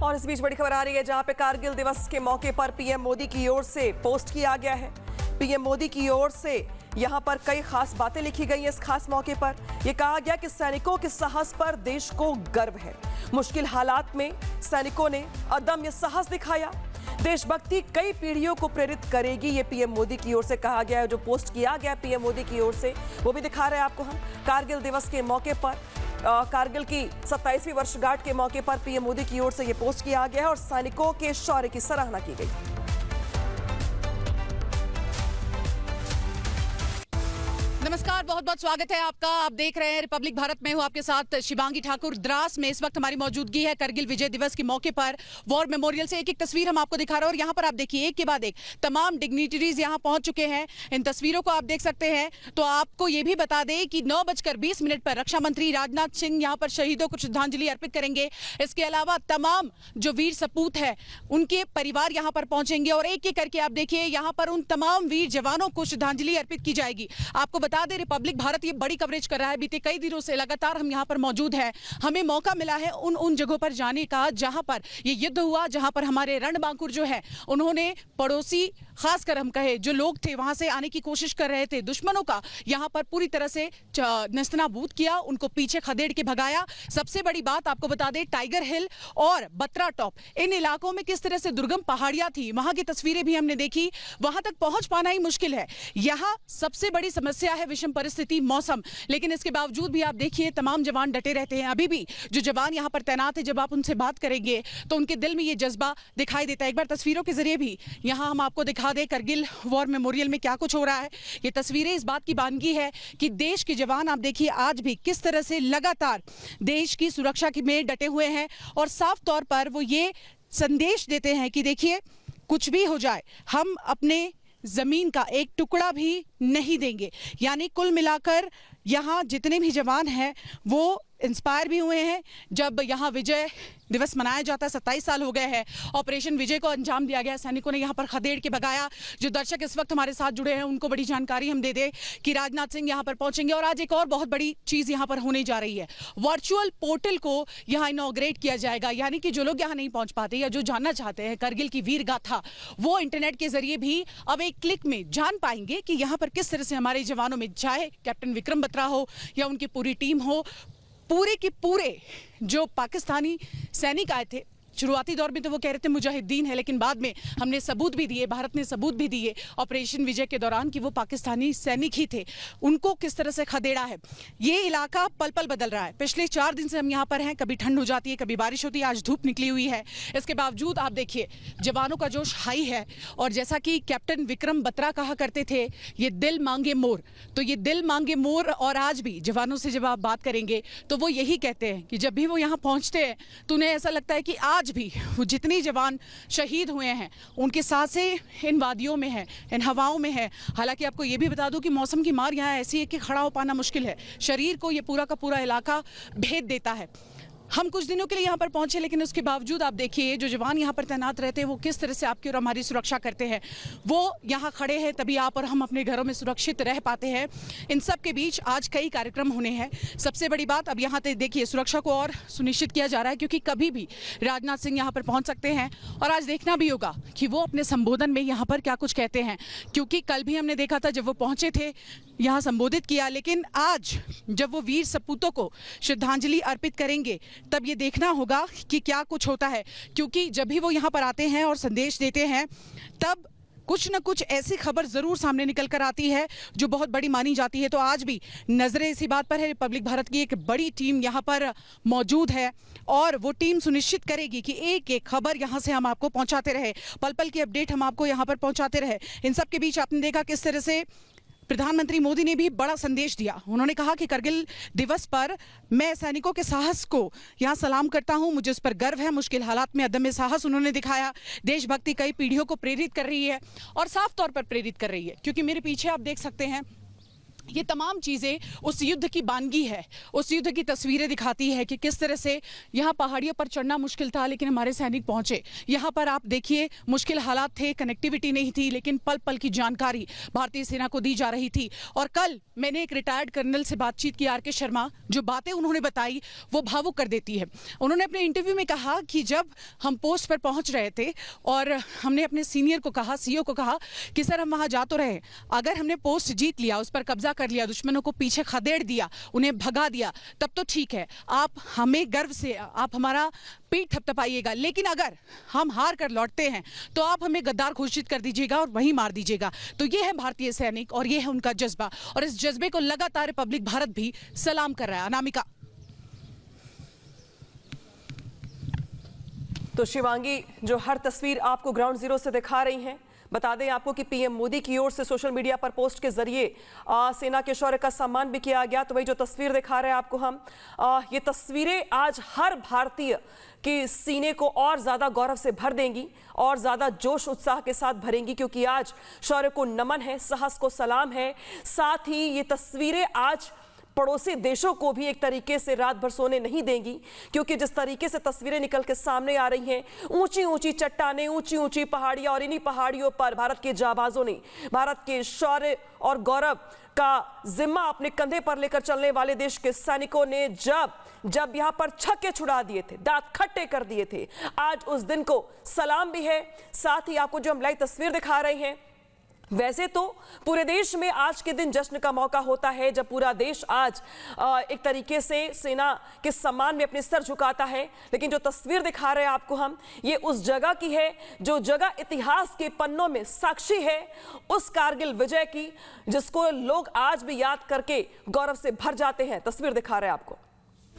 और इस बीच बड़ी खबर आ रही है जहां पे कारगिल दिवस के मौके पर पीएम मोदी की ओर से पोस्ट किया गया है। पीएम मोदी की ओर से यहां पर कई खास बातें लिखी गई हैं। इस खास मौके पर यह कहा गया कि सैनिकों के साहस पर देश को गर्व है। मुश्किल हालात में सैनिकों ने अदम्य साहस दिखाया। देशभक्ति कई पीढ़ियों को प्रेरित करेगी, ये पीएम मोदी की ओर से कहा गया है। जो पोस्ट किया गया पीएम मोदी की ओर से वो भी दिखा रहे हैं आपको हम। कारगिल दिवस के मौके पर कारगिल की 27वीं वर्षगांठ के मौके पर पीएम मोदी की ओर से ये पोस्ट किया गया है और सैनिकों के शौर्य की सराहना की गई। नमस्कार, बहुत बहुत स्वागत है आपका। आप देख रहे हैं रिपब्लिक भारत में हूं आपके साथ शिवांगी ठाकुर। द्रास में इस वक्त हमारी मौजूदगी है करगिल विजय दिवस के मौके पर। वॉर मेमोरियल से एक एक तस्वीर हम आपको दिखा रहे हैं और यहाँ पर आप देखिए एक के बाद एक तमाम डिग्निटरीज यहाँ पहुंच चुके हैं। इन तस्वीरों को आप देख सकते हैं। तो आपको ये भी बता दें कि 9:20 पर रक्षा मंत्री राजनाथ सिंह यहाँ पर शहीदों को श्रद्धांजलि अर्पित करेंगे। इसके अलावा तमाम जो वीर सपूत है उनके परिवार यहाँ पर पहुंचेंगे और एक एक करके आप देखिए यहाँ पर उन तमाम वीर जवानों को श्रद्धांजलि अर्पित की जाएगी। आपको बता दें रिपब्लिक भारत ये बड़ी कवरेज कर रहा है। बीते कई दिनों से लगातार हम यहाँ पर मौजूद हैं। हमें मौका मिला है उन जगहों पर जाने का जहां पर ये युद्ध हुआ, जहां पर हमारे रणबांकुर जो है उन्होंने पड़ोसी खासकर हम कहे जो लोग थे वहां से आने की कोशिश कर रहे थे, दुश्मनों का यहाँ पर पूरी तरह से नेस्तनाबूद किया, उनको पीछे खदेड़ के भगाया। सबसे बड़ी बात आपको बता दें टाइगर हिल और बत्रा टॉप इन इलाकों में किस तरह से दुर्गम पहाड़ियां थी, वहां की तस्वीरें भी हमने देखी। वहां तक पहुंच पाना ही मुश्किल है। यहाँ सबसे बड़ी समस्या है विषम परिस्थिति, मौसम। लेकिन इसके बावजूद भी आप देखिए तमाम जवान डटे रहते हैं। अभी भी जो जवान यहाँ पर तैनात है, जब आप उनसे बात करेंगे तो उनके दिल में ये जज्बा दिखाई देता है। एक बार तस्वीरों के जरिए भी यहाँ हम आपको दिखा दें करगिल वॉर मेमोरियल में क्या कुछ हो रहा है। ये तस्वीरें इस बात की बानगी है कि देश के जवान आप देखिए आज भी किस तरह से लगातार देश की सुरक्षा में डटे हुए हैं और साफ तौर पर वो ये संदेश देते हैं कि देखिए कुछ भी हो जाए हम अपने जमीन का एक टुकड़ा भी नहीं देंगे। यानी कुल मिलाकर यहाँ जितने भी जवान हैं वो इंस्पायर भी हुए हैं। जब यहाँ विजय दिवस मनाया जाता है, 27 साल हो गए हैं ऑपरेशन विजय को अंजाम दिया गया, सैनिकों ने यहाँ पर खदेड़ के भगाया। जो दर्शक इस वक्त हमारे साथ जुड़े हैं उनको बड़ी जानकारी हम दे दें कि राजनाथ सिंह यहाँ पर पहुंचेंगे और आज एक और बहुत बड़ी चीज यहाँ पर होने जा रही है। वर्चुअल पोर्टल को यहाँ इनॉग्रेट किया जाएगा। यानी कि जो लोग यहाँ नहीं पहुंच पाते या जो जानना चाहते हैं करगिल की वीर गाथा, वो इंटरनेट के जरिए भी अब एक क्लिक में जान पाएंगे कि यहाँ पर किस तरह से हमारे जवानों में, चाहे कैप्टन विक्रम बत्रा हो या उनकी पूरी टीम हो, पूरे के पूरे जो पाकिस्तानी सैनिक आए थे। शुरुआती दौर में तो वो कह रहे थे मुजाहिदीन है, लेकिन बाद में हमने सबूत भी दिए, भारत ने सबूत भी दिए ऑपरेशन विजय के दौरान कि वो पाकिस्तानी सैनिक ही थे। उनको किस तरह से खदेड़ा है। ये इलाका पल पल बदल रहा है। पिछले 4 दिन से हम यहाँ पर हैं। कभी ठंड हो जाती है, कभी बारिश होती है, आज धूप निकली हुई है। इसके बावजूद आप देखिए जवानों का जोश हाई है। और जैसा कि कैप्टन विक्रम बत्रा कहा करते थे, ये दिल मांगे मोर, तो ये दिल मांगे मोर। और आज भी जवानों से जब आप बात करेंगे तो वो यही कहते हैं कि जब भी वो यहाँ पहुँचते हैं तो उन्हें ऐसा लगता है कि आज भी वो जितने जवान शहीद हुए हैं उनकी सांसें इन वादियों में है, इन हवाओं में है। हालांकि आपको ये भी बता दूं कि मौसम की मार यहाँ ऐसी है कि खड़ा हो पाना मुश्किल है। शरीर को ये पूरा का पूरा इलाका भेद देता है। हम कुछ दिनों के लिए यहाँ पर पहुंचे, लेकिन उसके बावजूद आप देखिए जो जवान यहाँ पर तैनात रहते हैं वो किस तरह से आपकी और हमारी सुरक्षा करते हैं। वो यहाँ खड़े हैं तभी आप और हम अपने घरों में सुरक्षित रह पाते हैं। इन सब के बीच आज कई कार्यक्रम होने हैं। सबसे बड़ी बात अब यहाँ देखिए सुरक्षा को और सुनिश्चित किया जा रहा है, क्योंकि कभी भी राजनाथ सिंह यहाँ पर पहुँच सकते हैं। और आज देखना भी होगा कि वो अपने संबोधन में यहाँ पर क्या कुछ कहते हैं, क्योंकि कल भी हमने देखा था जब वो पहुँचे थे यहाँ संबोधित किया, लेकिन आज जब वो वीर सपूतों को श्रद्धांजलि अर्पित करेंगे तब ये देखना होगा कि क्या कुछ होता है। क्योंकि जब भी वो यहाँ पर आते हैं और संदेश देते हैं तब कुछ न कुछ ऐसी खबर जरूर सामने निकल कर आती है जो बहुत बड़ी मानी जाती है। तो आज भी नजरें इसी बात पर है। रिपब्लिक भारत की एक बड़ी टीम यहाँ पर मौजूद है और वो टीम सुनिश्चित करेगी कि एक एक खबर यहाँ से हम आपको पहुँचाते रहे, पल पल की अपडेट हम आपको यहाँ पर पहुँचाते रहे। इन सब के बीच आपने देखा किस तरह से प्रधानमंत्री मोदी ने भी बड़ा संदेश दिया। उन्होंने कहा कि करगिल दिवस पर मैं सैनिकों के साहस को यहाँ सलाम करता हूँ, मुझे उस पर गर्व है। मुश्किल हालात में अदम्य साहस उन्होंने दिखाया। देशभक्ति कई पीढ़ियों को प्रेरित कर रही है और साफ तौर पर प्रेरित कर रही है, क्योंकि मेरे पीछे आप देख सकते हैं ये तमाम चीजें उस युद्ध की बानगी है, उस युद्ध की तस्वीरें दिखाती है कि किस तरह से यहाँ पहाड़ियों पर चढ़ना मुश्किल था, लेकिन हमारे सैनिक पहुंचे। यहाँ पर आप देखिए मुश्किल हालात थे, कनेक्टिविटी नहीं थी, लेकिन पल पल की जानकारी भारतीय सेना को दी जा रही थी। और कल मैंने एक रिटायर्ड कर्नल से बातचीत की, आर के शर्मा, जो बातें उन्होंने बताई वो भावुक कर देती है। उन्होंने अपने इंटरव्यू में कहा कि जब हम पोस्ट पर पहुंच रहे थे और हमने अपने सीनियर को कहा, सीईओ को कहा कि सर हम वहां जा तो रहे, अगर हमने पोस्ट जीत लिया, उस पर कब्जा कर लिया, दुश्मनों को पीछे खदेड़ दिया, उन्हें भगा दिया, तब तो ठीक है, आप हमें गर्व से आप हमारा पीठ थपथपाइएगा, लेकिन अगर हम हार कर लौटते हैं तो आप हमें गद्दार घोषित कर दीजिएगा और वहीं मार दीजिएगा। तो ये है भारतीय सैनिक और ये है उनका जज्बा, और इस जज्बे को लगातार रिपब्लिक भारत भी सलाम कर रहा है। अनामिका। तो शिवांगी, जो हर तस्वीर आपको ग्राउंड जीरो से दिखा रही हैं, बता दें आपको कि पीएम मोदी की ओर से सोशल मीडिया पर पोस्ट के जरिए सेना के शौर्य का सम्मान भी किया गया। तो वही जो तस्वीर दिखा रहे हैं आपको हम, ये तस्वीरें आज हर भारतीय के सीने को और ज्यादा गौरव से भर देंगी और ज्यादा जोश उत्साह के साथ भरेंगी, क्योंकि आज शौर्य को नमन है, साहस को सलाम है। साथ ही ये तस्वीरें आज पड़ोसी देशों को भी एक तरीके से रात भर सोने नहीं देंगी, क्योंकि जिस तरीके से तस्वीरें निकल के सामने आ रही हैं, ऊंची ऊंची चट्टानें, ऊंची ऊंची पहाड़ियां, और इन्हीं पहाड़ियों पर भारत के जाबाजों ने भारत के शौर्य और गौरव का जिम्मा अपने कंधे पर लेकर चलने वाले देश के सैनिकों ने जब यहां पर छक्के छुड़ा दिए थे, दांत खट्टे कर दिए थे, आज उस दिन को सलाम भी है। साथ ही आपको जो हम लाइव तस्वीर दिखा रहे हैं, वैसे तो पूरे देश में आज के दिन जश्न का मौका होता है, जब पूरा देश आज एक तरीके से सेना के सम्मान में अपने सर झुकाता है, लेकिन जो तस्वीर दिखा रहे हैं आपको हम, ये उस जगह की है जो जगह इतिहास के पन्नों में साक्षी है उस कारगिल विजय की, जिसको लोग आज भी याद करके गौरव से भर जाते हैं। तस्वीर दिखा रहे हैं आपको।